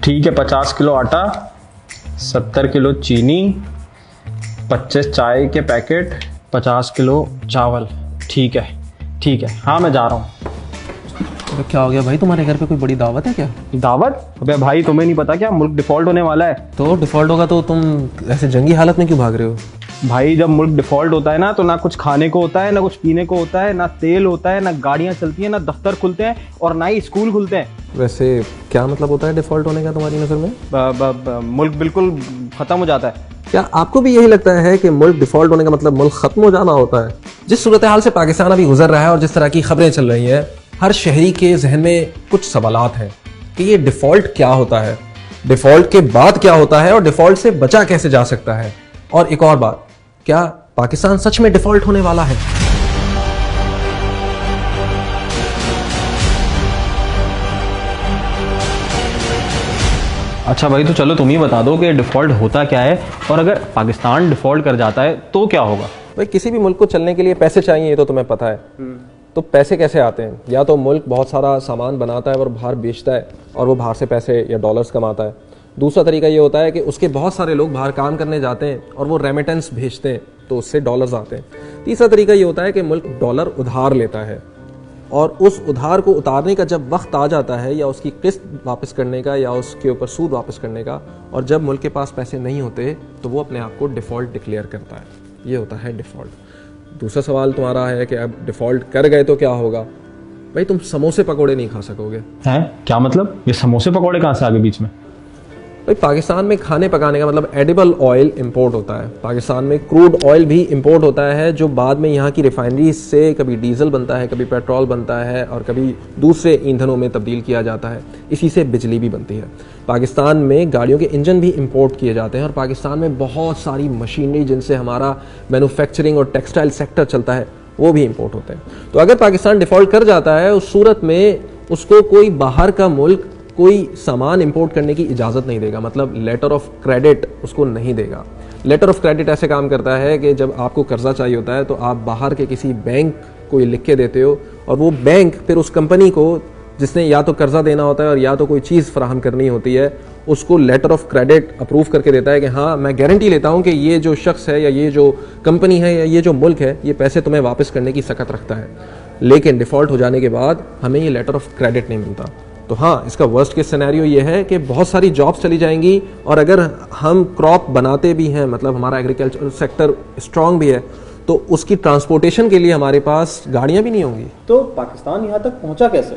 ठीक है, 50 किलो आटा, 70 किलो चीनी, 25 चाय के पैकेट, 50 किलो चावल। ठीक है, हाँ मैं जा रहा हूँ। तो क्या हो गया भाई, तुम्हारे घर पे कोई बड़ी दावत है क्या? दावत? अबे भाई तुम्हें नहीं पता क्या, मुल्क डिफॉल्ट होने वाला है। तो डिफॉल्ट होगा तो तुम ऐसे जंगी हालत में क्यों भाग रहे हो? भाई जब मुल्क डिफॉल्ट होता है ना, तो ना कुछ खाने को होता है, ना कुछ पीने को होता है, ना तेल होता है, ना गाड़ियां चलती हैं, ना दफ्तर खुलते हैं और ना ही स्कूल खुलते हैं। वैसे क्या मतलब होता है डिफॉल्ट होने का तुम्हारी नज़र में? मुल्क बिल्कुल खत्म हो जाता है। क्या आपको भी यही लगता है कि मुल्क डिफॉल्ट होने का मतलब मुल्क खत्म हो जाना होता है? जिस सूरत हाल से पाकिस्तान अभी गुजर रहा है और जिस तरह की खबरें चल रही हैं, हर शहरी के जहन में कुछ सवालात हैं कि ये डिफॉल्ट क्या होता है, डिफॉल्ट के बाद क्या होता है और डिफॉल्ट से बचा कैसे जा सकता है। और एक और बात, क्या पाकिस्तान सच में डिफॉल्ट होने वाला है? अच्छा भाई, तो चलो तुम ही बता दो कि डिफॉल्ट होता क्या है, और अगर पाकिस्तान डिफॉल्ट कर जाता है तो क्या होगा? भाई किसी भी मुल्क को चलने के लिए पैसे चाहिए, ये तो तुम्हें पता है। तो पैसे कैसे आते हैं? या तो मुल्क बहुत सारा सामान बनाता है और बाहर बेचता है और वो बाहर से पैसे या डॉलर्स कमाता है। दूसरा तरीका ये होता है कि उसके बहुत सारे लोग बाहर काम करने जाते हैं और वो रेमिटेंस भेजते हैं, तो उससे डॉलर्स आते हैं। तीसरा तरीका ये होता है कि मुल्क डॉलर उधार लेता है और उस उधार को उतारने का जब वक्त आ जाता है, या उसकी किस्त वापस करने का, या उसके ऊपर सूद वापस करने का, और जब मुल्क के पास पैसे नहीं होते तो वो अपने आप को डिफ़ॉल्ट डिक्लेयर करता है। ये होता है डिफ़ॉल्ट। दूसरा सवाल तुम्हारा है कि अब डिफ़ॉल्ट कर गए तो क्या होगा? भाई तुम समोसे पकोड़े नहीं खा सकोगे। हैं? क्या मतलब? ये समोसे पकौड़े कहाँ से आ गए बीच में? भाई पाकिस्तान में खाने पकाने का मतलब एडिबल ऑयल इंपोर्ट होता है। पाकिस्तान में क्रूड ऑयल भी इंपोर्ट होता है, जो बाद में यहाँ की रिफाइनरी से कभी डीजल बनता है, कभी पेट्रोल बनता है और कभी दूसरे ईंधनों में तब्दील किया जाता है। इसी से बिजली भी बनती है। पाकिस्तान में गाड़ियों के इंजन भी इंपोर्ट किए जाते हैं और पाकिस्तान में बहुत सारी मशीनरी जिनसे हमारा मैन्युफैक्चरिंग और टेक्सटाइल सेक्टर चलता है, वो भी इंपोर्ट होते हैं। तो अगर पाकिस्तान डिफ़ॉल्ट कर जाता है, उस सूरत में उसको कोई बाहर का मुल्क कोई सामान इंपोर्ट करने की इजाज़त नहीं देगा, मतलब लेटर ऑफ क्रेडिट उसको नहीं देगा। लेटर ऑफ क्रेडिट ऐसे काम करता है कि जब आपको कर्जा चाहिए होता है तो आप बाहर के किसी बैंक को लिख के देते हो और वो बैंक फिर उस कंपनी को, जिसने या तो कर्जा देना होता है और या तो कोई चीज़ फराहम करनी होती है, उसको लेटर ऑफ क्रेडिट अप्रूव करके देता है कि हाँ मैं गारंटी लेता हूँ कि ये जो शख्स है या ये जो कंपनी है या ये जो मुल्क है, ये पैसे तुम्हें वापस करने की सकत रखता है। लेकिन डिफ़ॉल्ट हो जाने के बाद हमें ये लेटर ऑफ क्रेडिट नहीं मिलता। तो हाँ, इसका वर्स्ट केस सिनेरियो ये है कि बहुत सारी जॉब्स चली जाएंगी, और अगर हम क्रॉप बनाते भी हैं, मतलब हमारा एग्रीकल्चर सेक्टर स्ट्रांग भी है, तो उसकी ट्रांसपोर्टेशन के लिए हमारे पास गाड़ियाँ भी नहीं होंगी। तो पाकिस्तान यहाँ तक पहुँचा कैसे?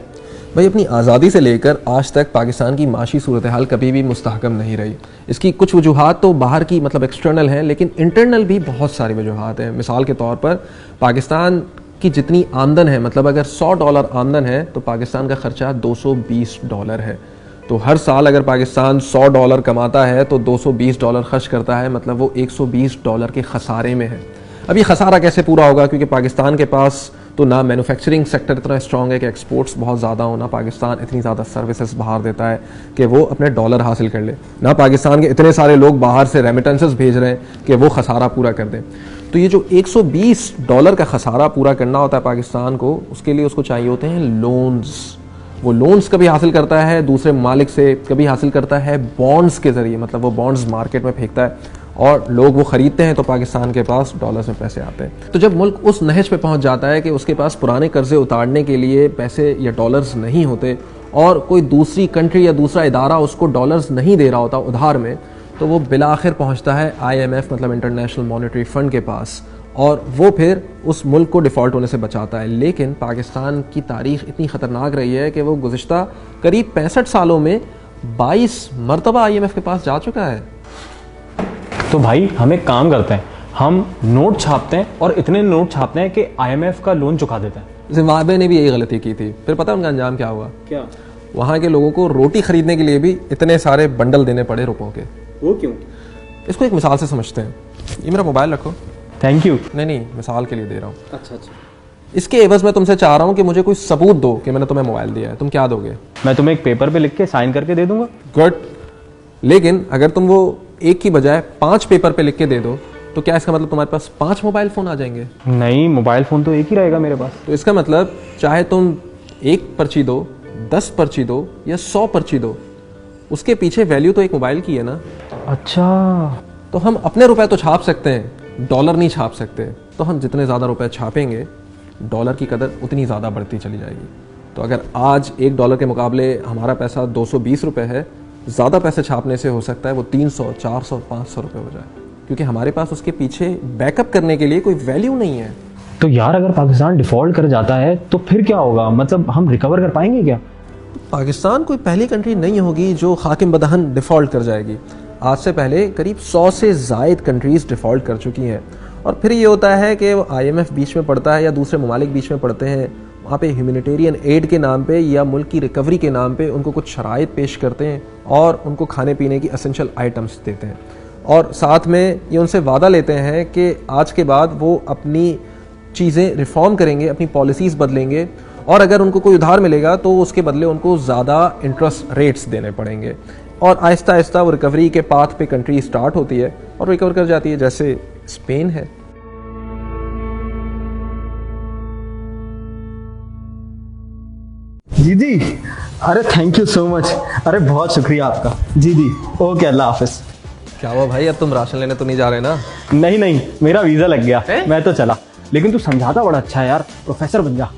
भाई अपनी आज़ादी से लेकर आज तक पाकिस्तान की माशी सूरत हाल कभी भी मुस्तहकम नहीं रही। इसकी कुछ वजूहात तो बाहर की मतलब एक्सटर्नल हैं, लेकिन इंटरनल भी बहुत सारी वजूहात हैं। मिसाल के तौर पर पाकिस्तान की जितनी आमदन है, मतलब अगर $100 आमदन है तो पाकिस्तान का ख़र्चा $220 है। तो हर साल अगर पाकिस्तान $100 कमाता है तो $220 खर्च करता है, मतलब वो $120 के खसारे में है। अब ये खसारा कैसे पूरा होगा? क्योंकि पाकिस्तान के पास तो ना मैन्युफैक्चरिंग सेक्टर इतना स्ट्रॉन्ग है कि एक्सपोर्ट्स बहुत ज़्यादा हो, ना पाकिस्तान इतनी ज़्यादा सर्विसेज बाहर देता है कि वो अपने डॉलर हासिल कर ले, ना पाकिस्तान के इतने सारे लोग बाहर से रेमिटेंसेस भेज रहे हैं कि वो खसारा पूरा कर दें। तो ये जो $120 का खसारा पूरा करना होता है पाकिस्तान को, उसके लिए उसको चाहिए होते हैं लोन्स। वो लोन्स कभी हासिल करता है दूसरे ममालिक से, कभी हासिल करता है बॉन्ड्स के ज़रिए, मतलब वो बॉन्ड्स मार्केट में फेंकता है और लोग वो ख़रीदते हैं, तो पाकिस्तान के पास डॉलर्स में पैसे आते हैं। तो जब मुल्क उस नहज पे पहुंच जाता है कि उसके पास पुराने कर्जे उतारने के लिए पैसे या डॉलर्स नहीं होते और कोई दूसरी कंट्री या दूसरा इदारा उसको डॉलर्स नहीं दे रहा होता उधार में, तो वो बिलाखिर पहुंचता है IMF मतलब इंटरनेशनल मॉनेटरी फंड के पास, और वो फिर उस मुल्क को डिफ़ॉल्ट होने से बचाता है। लेकिन पाकिस्तान की तारीख़ इतनी ख़तरनाक रही है कि वो गुज़िश्ता करीब 65 सालों में 22 मरतबा IMF के पास जा चुका है। तो भाई हम एक काम करते हैं, हम नोट छापते हैं और इतने नोट छापते हैं कि IMF का लोन चुका देते हैं। जिम्बाब्वे ने भी यही गलती की थी, फिर पता है उनका अंजाम क्या हुआ? क्या? वहाँ के लोगों को रोटी खरीदने के लिए भी इतने सारे बंडल देने पड़े रुपयों के। वो क्यों? इसको एक मिसाल से समझते हैं। ये मेरा मोबाइल रखो। Thank you. नहीं, मिसाल के लिए दे रहा हूँ। अच्छा। इसके एवज में तुमसे चाह रहा हूँ कि मुझे कोई सबूत दो कि मैंने तुम्हें मोबाइल दिया है। तुम क्या दोगे? मैं तुम्हें एक पेपर पे लिख के साइन करके दे दूंगा। गुड। लेकिन अगर तुम वो एक की बजाय 5 पेपर पे लिख के दे दो, तो क्या इसका मतलब तुम्हारे पास 5 मोबाइल फ़ोन आ जाएंगे? नहीं, मोबाइल फ़ोन तो एक ही रहेगा मेरे पास। तो इसका मतलब चाहे तुम 1 पर्ची दो, 10 पर्ची दो या 100 पर्ची दो, उसके पीछे वैल्यू तो एक मोबाइल की है ना। अच्छा, तो हम अपने रुपए तो छाप सकते हैं, डॉलर नहीं छाप सकते। तो हम जितने ज़्यादा रुपए छापेंगे डॉलर की कदर उतनी ज़्यादा बढ़ती चली जाएगी। तो अगर आज $1 के मुकाबले हमारा पैसा 220 रुपये है, ज़्यादा पैसे छापने से हो सकता है वो 300, 400, 500 रुपये हो जाए, क्योंकि हमारे पास उसके पीछे बैकअप करने के लिए कोई वैल्यू नहीं है। तो यार अगर पाकिस्तान डिफॉल्ट कर जाता है तो फिर क्या होगा? मतलब हम रिकवर कर पाएंगे क्या? पाकिस्तान कोई पहली कंट्री नहीं होगी जो हाकिम बदहन डिफ़ॉल्ट कर जाएगी। आज से पहले करीब 100 से ज़ायद कंट्रीज़ डिफ़ॉल्ट कर चुकी हैं। और फिर ये होता है कि IMF बीच में पड़ता है या दूसरे ममालिक बीच में पड़ते हैं, वहाँ पे ह्यूमैनिटेरियन एड के नाम पे या मुल्क की रिकवरी के नाम पे उनको कुछ शराइत पेश करते हैं और उनको खाने पीने की एसेंशियल आइटम्स देते हैं, और साथ में ये उनसे वादा लेते हैं कि आज के बाद वो अपनी चीज़ें रिफॉर्म करेंगे, अपनी पॉलिसीज़ बदलेंगे, और अगर उनको कोई उधार मिलेगा तो उसके बदले उनको ज़्यादा इंटरेस्ट रेट्स देने पड़ेंगे। और आहिस्ता आहिस्ता वो रिकवरी के पाथ पे कंट्री स्टार्ट होती है और रिकवर कर जाती है, जैसे स्पेन है। जी जी, अरे थैंक यू सो मच, अरे बहुत शुक्रिया आपका। जी जी, ओके, अल्लाह हाफिज। क्या हुआ भाई, अब तुम राशन लेने तो नहीं जा रहे ना? नहीं नहीं, मेरा वीज़ा लग गया, मैं तो चला। लेकिन तू समझाता बड़ा अच्छा है यार, प्रोफेसर बन जा।